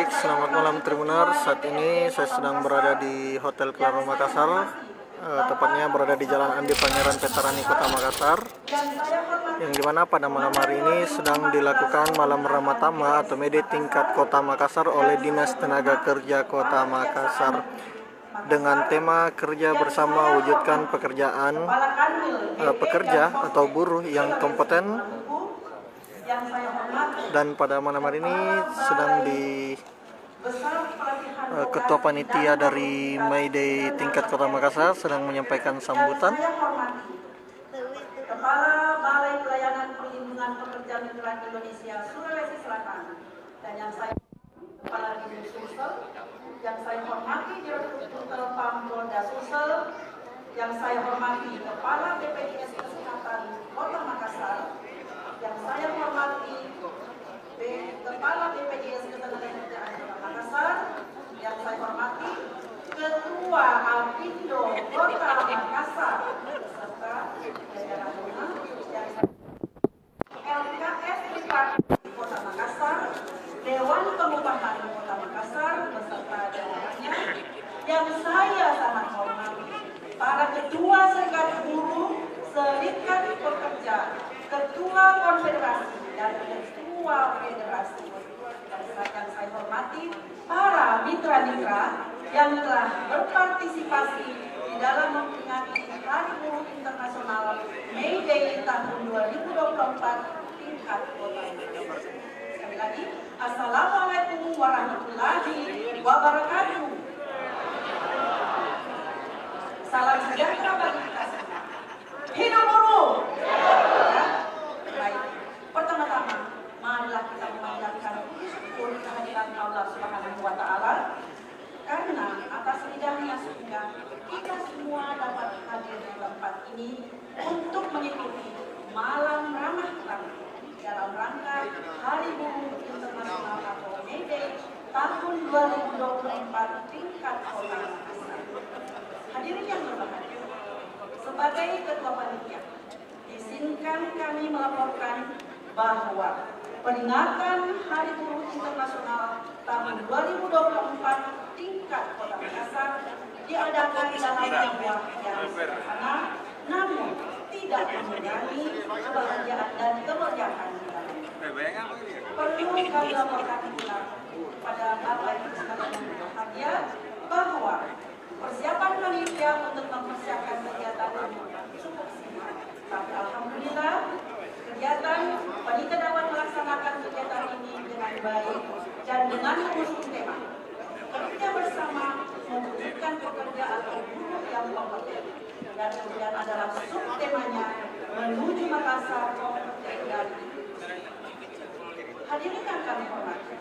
Baik, selamat malam Tribuners. Saat ini saya sedang berada di Hotel Claro Makassar, tepatnya berada di Jalan Andi Pangeran Petarani, Kota Makassar, yang dimana pada malam hari ini sedang dilakukan malam Ramatama atau May Day tingkat Kota Makassar oleh Dinas Tenaga Kerja Kota Makassar dengan tema kerja bersama wujudkan pekerjaan pekerja atau buruh yang kompeten. Dan pada malam hari ini sedang di Ketua Panitia dari May Day tingkat Kota Makassar sedang menyampaikan sambutan. Kepala Balai Pelayanan Perlindungan Pekerja Migran Indonesia Sulawesi Selatan, dan yang saya Kepala Dinas Sumsel, yang saya hormati Direktur Polda Sumsel, yang saya hormati Kepala BPJS Kesehatan Kota Makassar, yang saya hormati Kepala BPJS Ketenagakerjaan Kota Makassar, yang saya hormati Ketua Apindo Kota Makassar beserta jajarannya, yang LKS Tripartisi Kota Makassar, Dewan Pengupahan Kota Makassar beserta jajarannya, yang saya sangat hormati para Ketua Serikat Buruh, Serikat Pekerja, Ketua Konfederasi dan Ketua Federasi, dan saya hormati para mitra-mitra yang telah berpartisipasi di dalam memperingati Hari Buruh Internasional May Day tahun 2024 tingkat Kota Makassar. Sekali lagi, Assalamualaikum warahmatullahi wabarakatuh. Salam sejahtera bagi kita semua. Hidup buruh! Baik, pertama-tama marilah kita memanjatkan puji syukur kehadiran Allah Subhanahu wa Ta'ala, karena atas ridhanya sehingga kita semua dapat hadir di tempat ini untuk mengikuti malam ramah tamah dalam rangka Hari Buruh Internasional atau May Day tahun 2024 tingkat Kota Makassar. Hadirin yang berbahagia, sebagai Ketua Panitia, izinkan kami melaporkan bahwa peringatan Hari Buruh Internasional tahun 2024 tingkat Kota Makassar diadakan dalam jumlah yang sederhana, namun tidak mengurangi kebahagiaan dan kemeriahan kita. Perlu kami laporkan pula pada Bapak Ibu sekalian yang berbahagia bahwa persiapan panitia untuk mempersiapkan kegiatan ini cukup singkat. Tapi alhamdulillah, kegiatan panitia dapat melaksanakan kegiatan ini dengan baik dan dengan mengusung tema kerja bersama mewujudkan pekerja atau buruh yang kompeten, dan kemudian adalah subtemanya menuju Makassar kompeten dan hadirin yang kami hormati.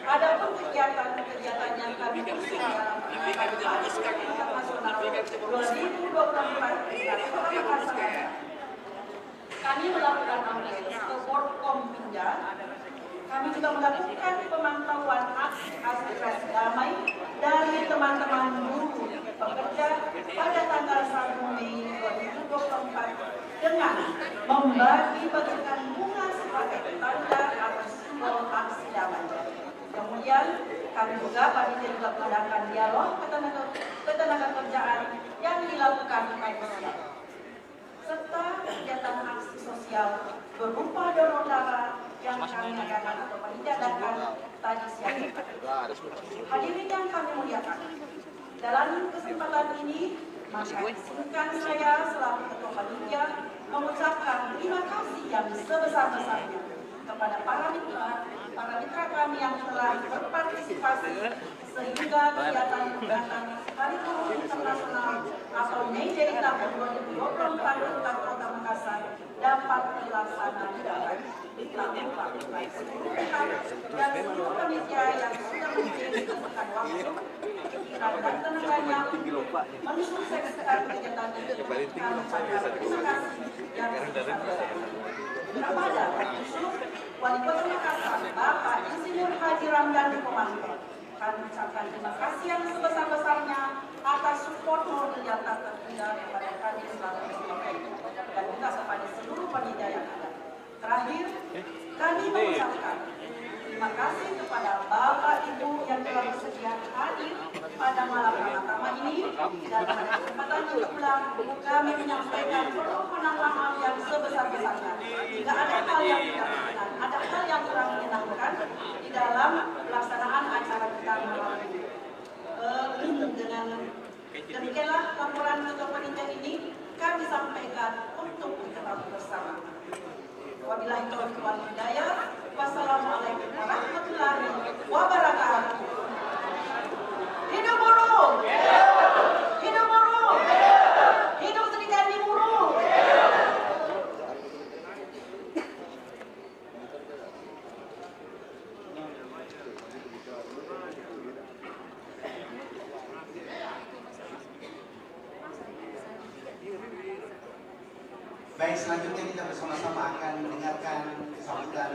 Adapun kegiatan yang kami usung dalam Hari Buruh Internasional 2024 tingkat Kota Makassar, kami melakukan analisis ke Forkompinda. Kami juga melakukan pemantauan aspirasi damai dari teman-teman buruh pekerja pada tanggal 1 Mei 2024 dengan membagi-bagikan bunga sebagai tanda atau simbol aksi damai. Kemudian kami juga panitia juga mengadakan dialog ketenaga kerjaan yang dilakukan pada siang, serta kegiatan aksi sosial berupa donor darah yang kami adakan atau panitia adakan tadi siang. Hadirin yang kami muliakan, dalam kesempatan ini maka izinkan saya selaku Ketua Panitia mengucapkan terima kasih yang sebesar-besarnya kepada para mitra kami yang telah berpartisipasi sehingga kegiatan Hari Buruh Internasional atau May Day tahun 2024 tingkat Kota Makassar dapat dilaksanakan baik seluruh pihak dan seluruh panitia yang sudah membutuhkan waktu, pikiran dan tenaganya mensukseskan kegiatan ini. Terima kasih yang sebesar-besarnya kepada Wali Kota Makassar, Bapak Insinyur Haji Ramdan Komanto. Kami ucapkan terima kasih yang sebesar-besarnya atas support moral yang tak terhingga kepada kami selama ini dan juga kepada seluruh panitia yang ada. Terakhir, kami mengucapkan Terima kasih kepada Bapak Ibu yang telah bersedia hadir pada malam pertama ini, dan pada kesempatan ini pula kami menyampaikan permohonan maaf yang sebesar-besarnya jika ada hal yang tidak berkenan, ada hal yang kurang menyenangkan di dalam pelaksanaan acara kita malam ini. Dengan demikianlah laporan ketua panitia ini kami sampaikan untuk diketahui bersama. Wabillahi taufiq wal hidayah. Wassalamualaikum warahmatullahi wabarakatuh. Hidup buruh! Hidup buruh! Hidup Serikat Buruh! Baik, selanjutnya kita bersama-sama akan mendengarkan sambutan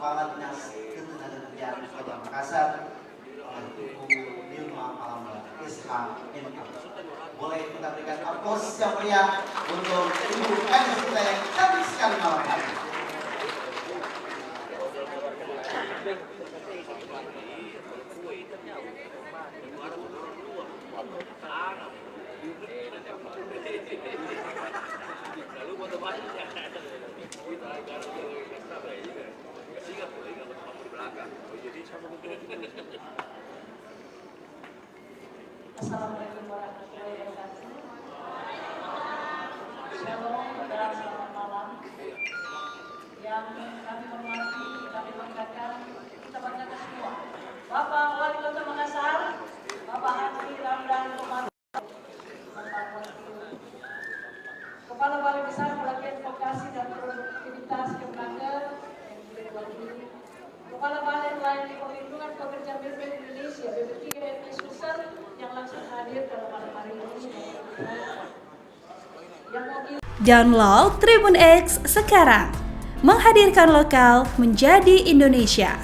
Kepala Dinas Ketenagakerjaan Kota Makassar, Ibu Nilma Palamba SHMK. Boleh kita berikan aplaus yang meriah untuk Ibu Kadis kita yang cantik sekali malam hari. Assalamualaikum warahmatullahi wabarakatuh. Shalom dan selamat malam. Yang kami hormati, kami banggakan, kita banggakan semua. Bapak Wali Kota Makassar, Bapak Haji Ramdan Komando, Kepala Balai Besar Pelatihan Vokasi dan Produktivitas Kemenaker yang juga diwakili Kepala Balai Melayani Perlindungan Pekerja BPN Indonesia BP3 RT Sulsel yang langsung hadir dalam malam hari ini. Download Tribun X sekarang, menghadirkan lokal menjadi Indonesia.